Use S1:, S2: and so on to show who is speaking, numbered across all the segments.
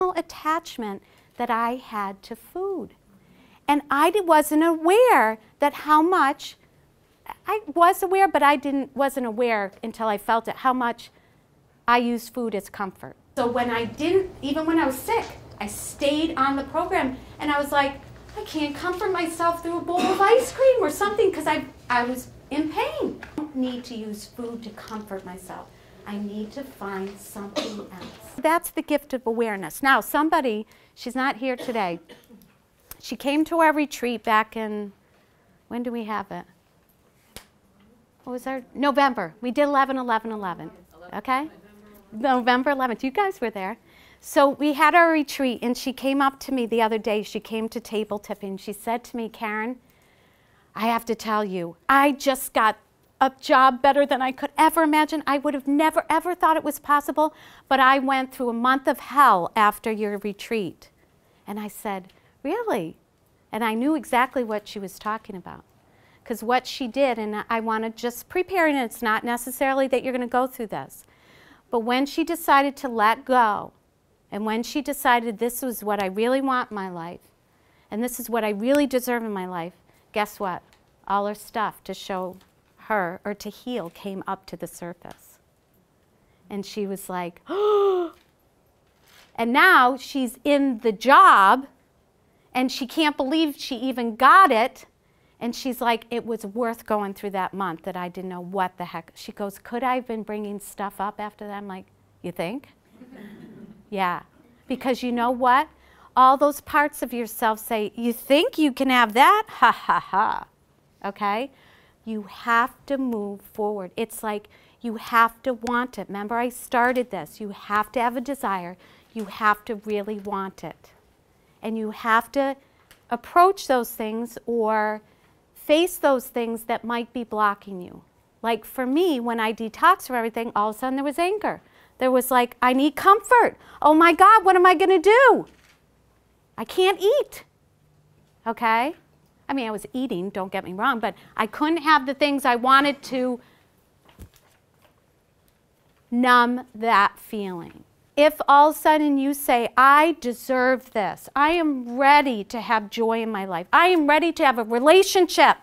S1: attachment that I had to food. And I wasn't aware that how much, I was aware, but I wasn't aware until I felt it, how much I used food as comfort. So when I didn't, even when I was sick, I stayed on the program and I was like, I can't comfort myself through a bowl of ice cream or something because I was in pain. I don't need to use food to comfort myself. I need to find something else. That's the gift of awareness. Now somebody, she's not here today, she came to our retreat back in, when do we have it? What was our, November. We did 11/11/11, okay? November 11th, you guys were there. So we had our retreat and she came up to me the other day, she came to table tipping and she said to me, Karen, I have to tell you, I just got a job better than I could ever imagine. I would have never ever thought it was possible, but I went through a month of hell after your retreat. And I said, really? And I knew exactly what she was talking about. Because what she did, and I want to just prepare, and it's not necessarily that you're going to go through this, but when she decided to let go, and when she decided this was what I really want in my life, and this is what I really deserve in my life, guess what? All her stuff to show her or to heal came up to the surface. And she was like, oh! And now she's in the job and she can't believe she even got it. And she's like, it was worth going through that month that I didn't know what the heck. She goes, could I have been bringing stuff up after that? I'm like, you think? Yeah, because you know what? All those parts of yourself say, you think you can have that? Ha ha ha. Okay? You have to move forward. It's like you have to want it. Remember, I started this. You have to have a desire. You have to really want it. And you have to approach those things or face those things that might be blocking you. Like for me, when I detoxed from everything, all of a sudden there was anger. There was like, I need comfort. Oh my God, what am I going to do? I can't eat. Okay? I mean, I was eating, don't get me wrong, but I couldn't have the things I wanted to numb that feeling. If all of a sudden you say, I deserve this, I am ready to have joy in my life, I am ready to have a relationship,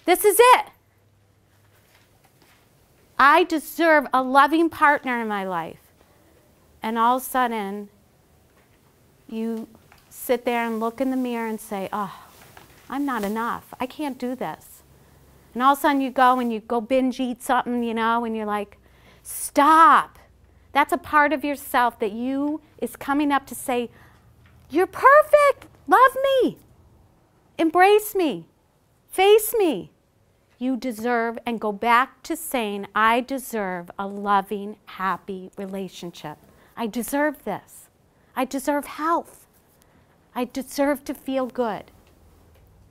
S1: this is it. I deserve a loving partner in my life. And all of a sudden, you sit there and look in the mirror and say, oh, I'm not enough. I can't do this. And all of a sudden you go binge eat something, you know, and you're like, stop. That's a part of yourself that is coming up to say, you're perfect. Love me. Embrace me. Face me. You deserve, and go back to saying, I deserve a loving, happy relationship. I deserve this. I deserve health. I deserve to feel good.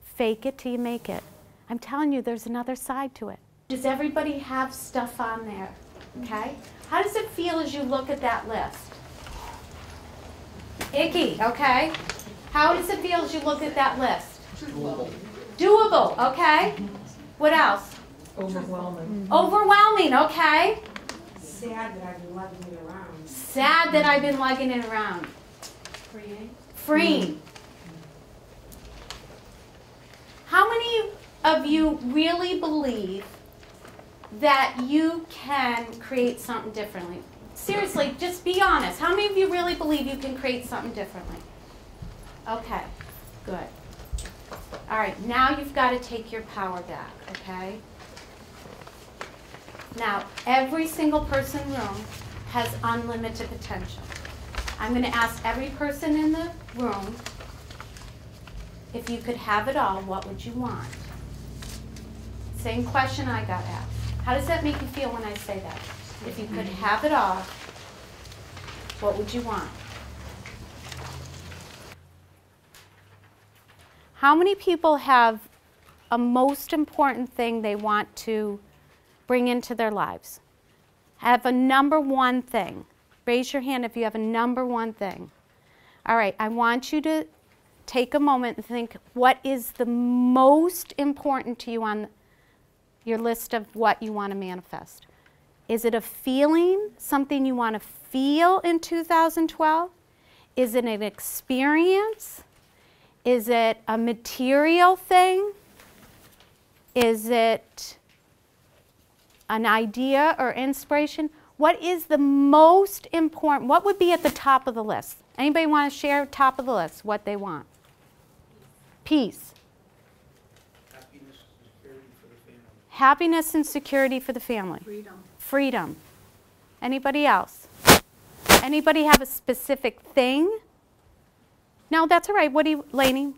S1: Fake it till you make it. I'm telling you, there's another side to it. Does everybody have stuff on there? Okay? How does it feel as you look at that list? Icky, okay? How does it feel as you look at that list?
S2: Doable.
S1: Doable, okay? What else?
S2: Overwhelming.
S1: Overwhelming, okay?
S3: Sad that I've been lugging it around.
S1: Sad that I've been lugging it around.
S3: Freeing.
S1: Freeing. How many of you really believe that you can create something differently? Seriously, just be honest. How many of you really believe you can create something differently? Okay, good. All right, now you've got to take your power back, okay? Now, every single person in the room has unlimited potential. I'm going to ask every person in the room, if you could have it all, what would you want? Same question I got asked. How does that make you feel when I say that? If you could have it all, what would you want? How many people have a most important thing they want to bring into their lives? Have a number one thing. Raise your hand if you have a number one thing. All right, I want you to take a moment and think, what is the most important to you on your list of what you want to manifest? Is it a feeling, something you want to feel in 2012? Is it an experience? Is it a material thing? Is it an idea or inspiration? What is the most important? What would be at the top of the list? Anybody want to share top of the list what they want? Peace.
S2: Happiness and security for the family.
S1: Happiness and security for the family.
S3: Freedom.
S1: Freedom. Anybody else? Anybody have a specific thing? No, that's all right. What do you, Lainey?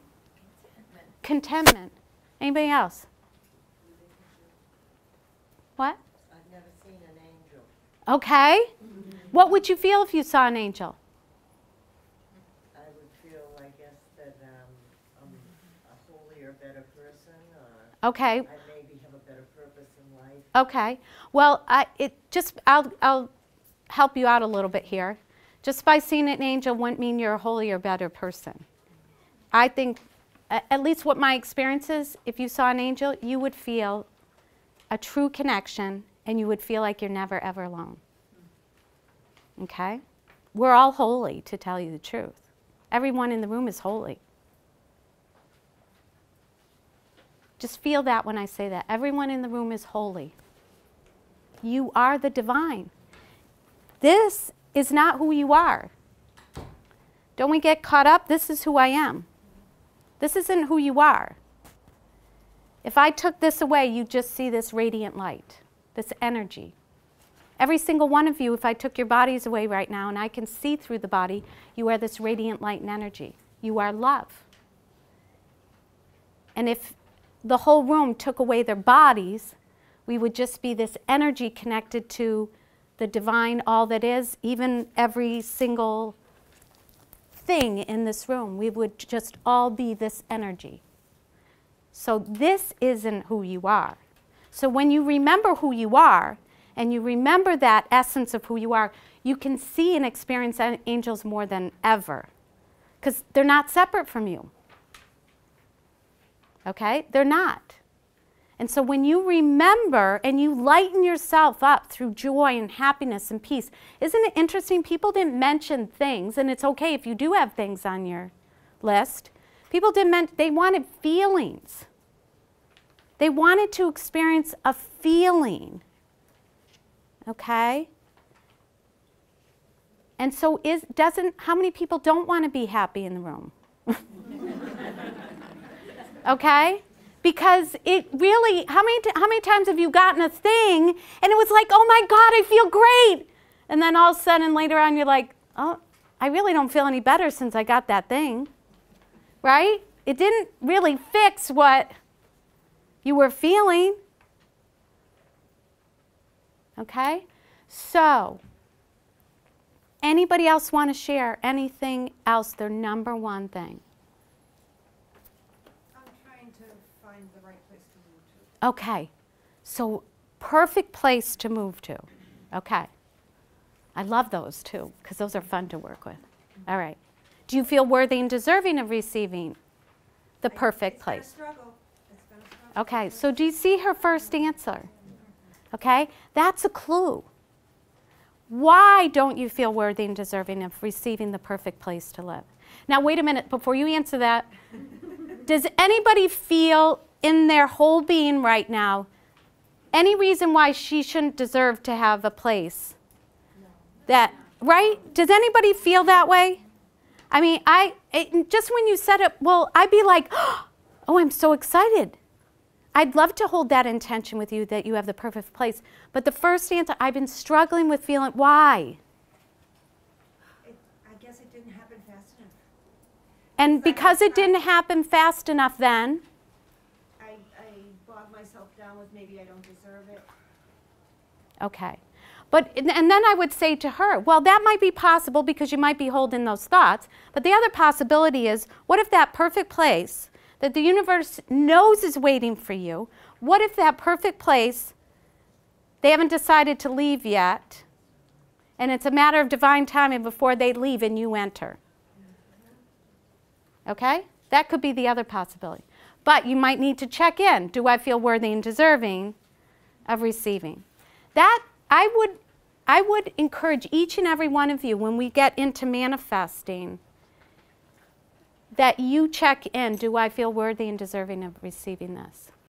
S1: Contentment. Anybody else? What?
S4: I've never seen an angel.
S1: Okay. What would you feel if you saw an angel?
S4: I would feel, I guess, that I'm a holier, better person, or
S1: Okay.
S4: I maybe have a better purpose in life.
S1: Okay. Well, I'll help you out a little bit here. Just by seeing an angel wouldn't mean you're a holier, better person. I think, at least what my experience is, if you saw an angel, you would feel a true connection and you would feel like you're never, ever alone. Okay? We're all holy, to tell you the truth. Everyone in the room is holy. Just feel that when I say that. Everyone in the room is holy. You are the divine. This is not who you are. Don't we get caught up? This is who I am. This isn't who you are. If I took this away, you'd just see this radiant light, this energy. Every single one of you, if I took your bodies away right now and I can see through the body, you are this radiant light and energy. You are love. And if the whole room took away their bodies, we would just be this energy connected to the divine, all that is, even every single thing in this room. We would just all be this energy. So this isn't who you are. So when you remember who you are, and you remember that essence of who you are, you can see and experience angels more than ever. Because they're not separate from you. Okay? They're not. And so when you remember and you lighten yourself up through joy and happiness and peace, isn't it interesting? People didn't mention things, and it's okay if you do have things on your list. People didn't mention, they wanted feelings. They wanted to experience a feeling. Okay? And so how many people don't want to be happy in the room? Okay? Because it really, how many times have you gotten a thing and it was like, oh my God, I feel great. And then all of a sudden later on you're like, oh, I really don't feel any better since I got that thing. Right? It didn't really fix what you were feeling. Okay? So, anybody else want to share anything else, their number one thing?
S3: I'm trying to find the right place to move to.
S1: Okay. So, perfect place to move to. Okay. I love those too, because those are fun to work with. All right. Do you feel worthy and deserving of receiving the perfect place?
S3: It's been a struggle. It's been a struggle.
S1: Okay, so do you see her first answer? Okay, that's a clue. Why don't you feel worthy and deserving of receiving the perfect place to live? Now, wait a minute, before you answer that, does anybody feel in their whole being right now any reason why she shouldn't deserve to have a place? That, right? Does anybody feel that way? I mean, just when you said it, well, I'd be like, oh, I'm so excited. I'd love to hold that intention with you that you have the perfect place. But the first answer, I've been struggling with feeling, why?
S3: I guess it didn't happen fast enough.
S1: And because it didn't happen fast enough then,
S3: I bogged myself down with maybe I don't deserve it.
S1: okay. But, and then I would say to her, well, that might be possible because you might be holding those thoughts. But the other possibility is, what if that perfect place that the universe knows is waiting for you, what if that perfect place, they haven't decided to leave yet, and it's a matter of divine timing before they leave and you enter? Okay? That could be the other possibility. But you might need to check in. Do I feel worthy and deserving of receiving? That, I would encourage each and every one of you when we get into manifesting that you check in, do I feel worthy and deserving of receiving this?